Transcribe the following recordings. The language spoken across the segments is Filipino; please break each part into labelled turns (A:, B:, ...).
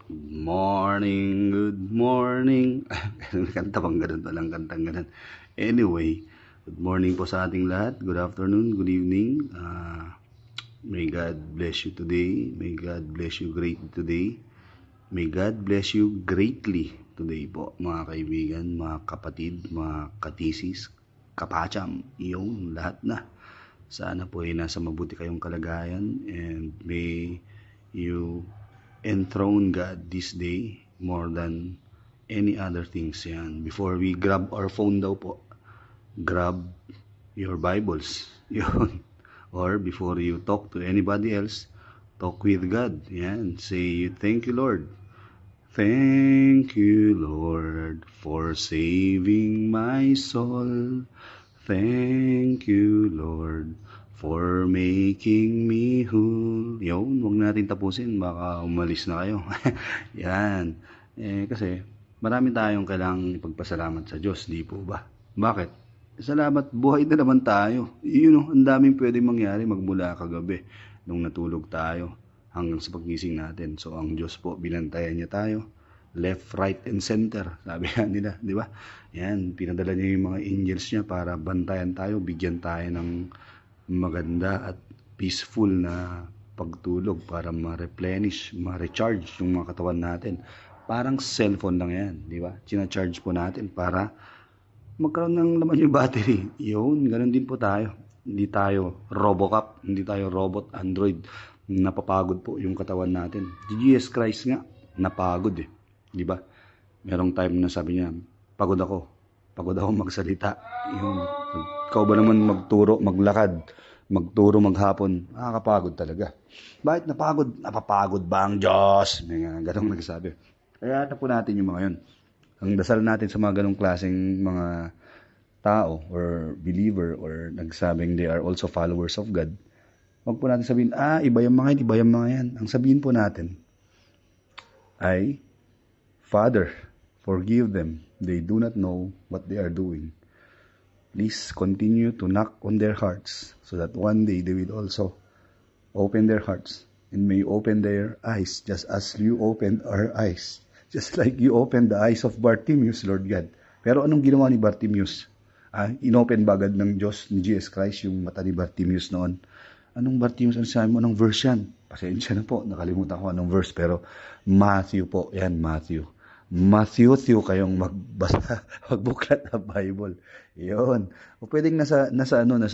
A: Good morning, good morning. Kanta bang ganun, walang kantang ganun. Anyway, good morning po sa ating lahat. Good afternoon, good evening. May God bless you today. May God bless you greatly today. May God bless you greatly today po, mga kaibigan, mga kapatid, mga katisis, kapacham, iyong lahat na. Sana po ay nasa mabuti kayong kalagayan, and may you enthrone God this day more than any other things. Yan. Before we grab our phone daw po, grab your Bibles. Yun. Or before you talk to anybody else, talk with God. Yan. Say, thank you, Lord. Thank you, Lord, for saving my soul. Thank you, Lord, for making me whole. Yun, huwag natin tapusin, baka umalis na kayo. Yan. Kasi marami tayong kailangang ipagpasalamat sa Diyos, di po ba? Bakit? Salamat, buhay na naman tayo. Ang daming pwedeng mangyari magmula kagabi nung natulog tayo hanggang sa pagising natin. So, ang Diyos po, binantayan niya tayo. Left, right, and center. Sabi nila, di ba? Yan, pinadala niya yung mga angels niya para bantayan tayo, bigyan tayo ng maganda at peaceful na pagtulog para ma-replenish, ma-recharge yung mga katawan natin. Parang cellphone lang yan, di ba? China-charge po natin para magkaroon ng laman yung battery. Yun, ganun din po tayo. Hindi tayo Robocop, hindi tayo robot, android. Napapagod po yung katawan natin. Jesus Christ nga, napagod eh. Di ba? Merong time na sabi niya, pagod ako magsalita. Yun. Ikaw ba naman magturo, maglakad, magturo maghapon? Nakakapagod talaga. Bakit napagod? Napapagod ba ang Diyos? May ganong nagsasabi. Kaya na po natin yung mga yun. Ang dasal natin sa mga ganong klaseng mga tao or believer or nagsabing they are also followers of God, wag po natin sabihin, iba yung mga yan, iba yung mga yan. Ang sabihin po natin ay, Father, forgive them. They do not know what they are doing. Please continue to knock on their hearts so that one day they will also open their hearts and may open their eyes just as you opened our eyes. Just like you opened the eyes of Bartimaeus, Lord God. Pero anong ginawa ni Bartimaeus? Inopen ba agad ng Diyos, ni Jesus Christ, yung mata ni Bartimaeus noon? Anong Bartimaeus? Ano sabi mo? Anong verse yan? Pasensya na po, nakalimutan ko anong verse. Pero Matthew po, yan Matthew kayong magbasa, magbuklat ng Bible. Yun. O pwedeng nasa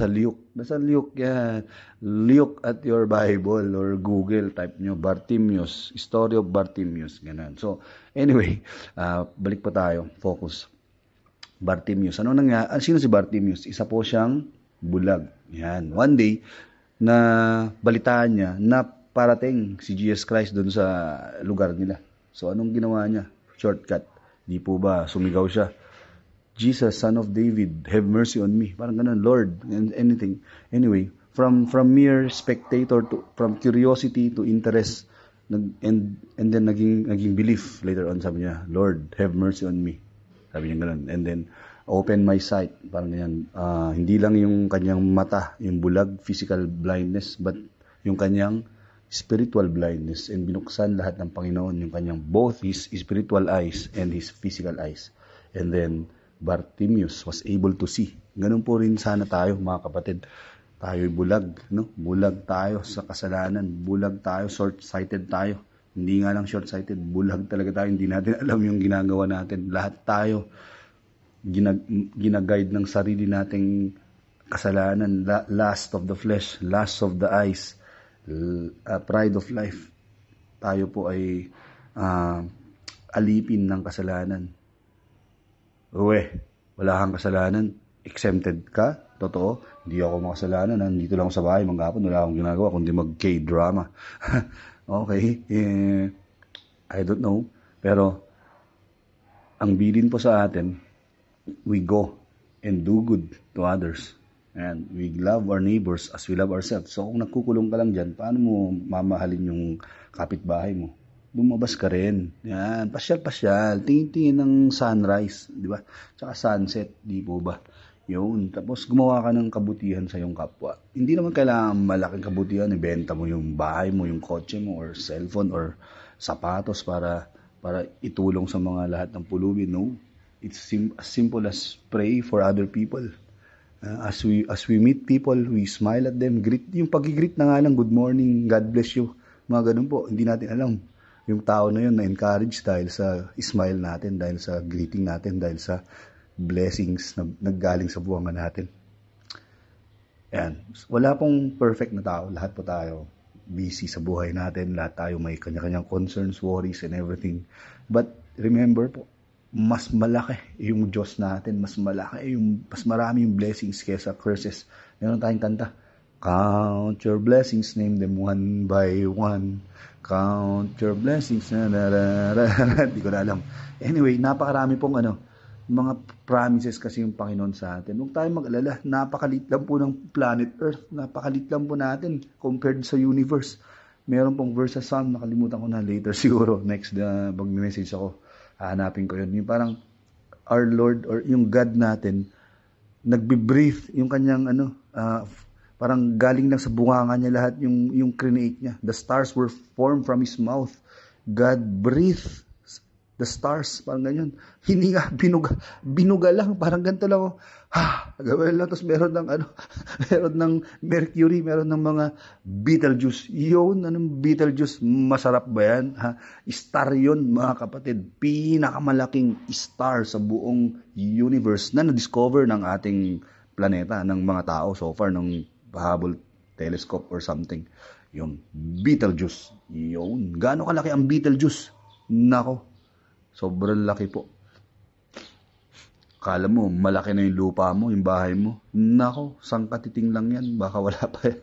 A: Luke. Nasa Luke yan. Luke at your Bible or Google, type nyo, Bartimaeus, story of Bartimaeus. Ganun. So, anyway, balik pa tayo. Focus. Bartimaeus. Sino si Bartimaeus? Isa po siyang bulag. Yan. One day, na balitaan niya na parating si Jesus Christ doon sa lugar nila. So, anong ginawa niya? Shortcut. Di po ba sumigaw siya, Jesus, Son of David, have mercy on me. Parang ganun, Lord, and anything. Anyway, from mere spectator to from curiosity to interest, and then naging belief later on. Sabi niya, Lord, have mercy on me. Sabi niya ganun. And then open my sight. Parang ganyan. Hindi lang yung kanyang mata, yung bulag, physical blindness, but yung kanyang spiritual blindness, and binuksan lahat ng Panginoon yung kanyang both his spiritual eyes and his physical eyes. And then Bartimaeus was able to see. Ganun po rin sana tayo, mga kapatid. Tayo'y bulag, no? Bulag tayo sa kasalanan, bulag tayo, short-sighted tayo. Hindi nga lang short-sighted, bulag talaga tayo, hindi natin alam yung ginagawa natin. Lahat tayo ginaguide ng sarili nating kasalanan, lust of the flesh, lust of the eyes, pride of life. Tayo po ay alipin ng kasalanan. Wala kang kasalanan, exempted ka, totoo, hindi ako makasalanan, nandito lang ako sa bahay, manggapon, wala akong ginagawa kundi mag-K-drama. Okay, I don't know, pero ang bilin po sa atin, we go and do good to others. And we love our neighbors as we love ourselves. So kung nagkukulong ka lang dyan, paano mo mamahalin yung kapitbahay mo? Lumabas ka rin. Yan, pasyal-pasyal. Tingin-tingin ng sunrise, di ba? Tsaka sunset, di po ba? Yun. Tapos gumawa ka ng kabutihan sa iyong kapwa. Hindi naman kailangan malaking kabutihan. Ibenta mo yung bahay mo, yung kotse mo, or cellphone, or sapatos para itulong sa mga lahat ng pulubi. No, it's as simple as pray for other people. As we meet people, we smile at them. Greet, yung pag-greet na nga lang, good morning, God bless you, mga ganun po. Hindi natin alam yung tao na yun na-encourage dahil sa smile natin, dahil sa greeting natin, dahil sa blessings na naggaling sa buwangan natin. Yan. Wala pong perfect na tao. Lahat po tayo busy sa buhay natin. Lahat tayo may kanya-kanyang concerns, worries, and everything. But remember po, mas malaki yung Diyos natin. Mas marami yung blessings kaysa curses. Meron tayong kanta. Count your blessings, name them one by one. Count your blessings. Hindi ko na alam. Anyway, napakarami pong mga promises kasi yung Panginoon sa atin. Huwag tayong mag-alala. Napakalit lang po ng planet Earth. Napakalit lang po natin compared sa universe. Meron pong verse sa Psalm, nakalimutan ko na later siguro. Next, mag-message ako. Hahanapin ko yun. Yung parang our Lord or yung God natin, nagbe-breathe yung kanyang parang galing lang sa bunganga niya lahat yung create niya. The stars were formed from His mouth. God breathed the stars, parang ganyan. Hininga, binuga lang, parang ganito lang. Gawin lang, tapos meron ng mercury, meron ng mga Betelgeuse. Yun, anong Betelgeuse? Masarap ba yan? Star yun, mga kapatid. Pinakamalaking star sa buong universe na na-discover ng ating planeta, ng mga tao so far, ng Hubble telescope or something. Yung Betelgeuse. Yun. Gaano kalaki ang Betelgeuse? Nako. Sobrang laki po. Kala mo, malaki na yung lupa mo, yung bahay mo. Nako, sangkatiting lang yan. Baka wala pa.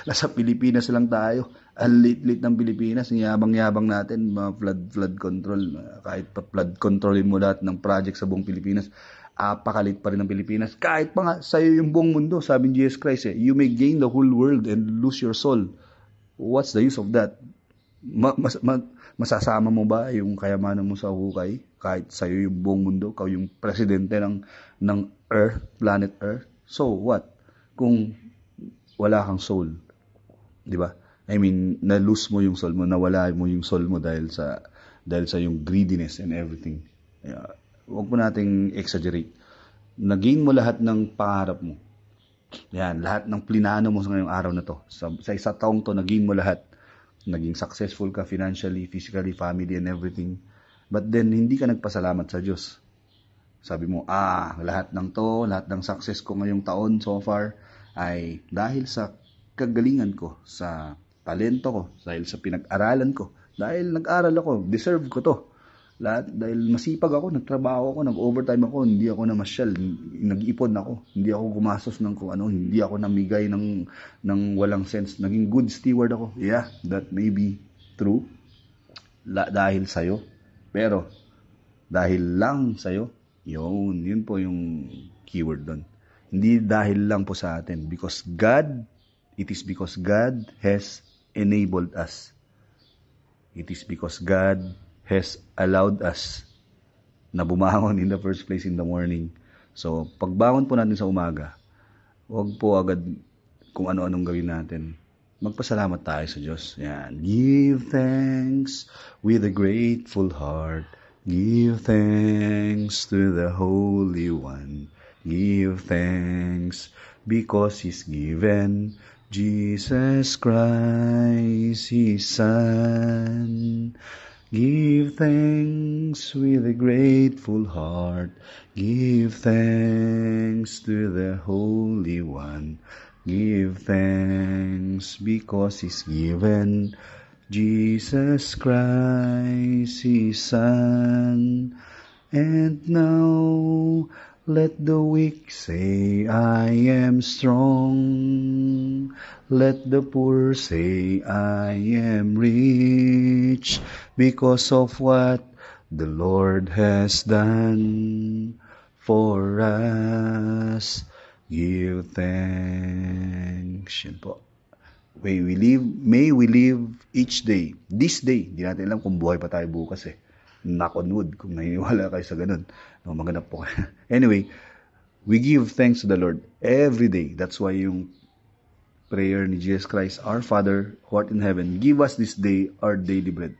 A: Nasa Pilipinas lang tayo. Ang lit-lit ng Pilipinas. Ang yabang-yabang natin. Mga flood control. Kahit pa flood controlin mo lahat ng project sa buong Pilipinas. Apakalit pa rin ng Pilipinas. Kahit pa nga sa'yo yung buong mundo. Sabi ni Jesus Christ, you may gain the whole world and lose your soul. What's the use of that? Masasama mo ba yung kayamanan mo sa hukay kahit sa'yo yung buong mundo, ikaw yung presidente ng Earth, planet Earth? So what kung wala kang soul? Di ba? I mean, na-lose mo yung soul mo, nawala mo yung soul mo dahil sa yung greediness and everything. Huwag mo nating exaggerate. Nagain mo lahat ng pangarap mo. Yan, lahat ng plinano mo sa ngayong araw na to. Sa isa taong to, nagain mo lahat. Naging successful ka financially, physically, family, and everything. But then, hindi ka nagpasalamat sa Diyos. Sabi mo, lahat ng success ko ngayong taon so far ay dahil sa kagalingan ko, sa talento ko, dahil sa pinag-aralan ko, dahil nag-aral ako, deserve ko to. Lahat, dahil masipag ako, nagtrabaho ako, nag-overtime ako, hindi ako namasyal, nag-ipon ako, hindi ako gumastos ng kung ano, hindi ako namigay ng walang sense, naging good steward ako. Yeah, that may be true dahil sa'yo, pero dahil lang sa'yo, yun po yung keyword doon. Hindi dahil lang po sa atin, because it is because God has enabled us. It is because God has allowed us na bumangon in the first place in the morning. So, pagbangon po natin sa umaga, huwag po agad kung ano-anong gawin natin. Magpasalamat tayo sa Diyos. Yan. Give thanks with a grateful heart. Give thanks to the Holy One. Give thanks because He's given Jesus Christ, His Son. Give thanks with a grateful heart. Give thanks to the Holy One. Give thanks because He's given Jesus Christ, His Son. And now let the weak say, I am strong. Let the poor say, I am rich, because of what the Lord has done for us. Give thanks. Yan po. May we live each day. This day. Hindi natin alam kung buhay pa tayo bukas eh. Knock on wood kung naniniwala kayo sa ganun. No, maganap po kayo. Anyway, we give thanks to the Lord every day. That's why yung prayer ni Jesus Christ, Our Father, who art in heaven, give us this day our daily bread.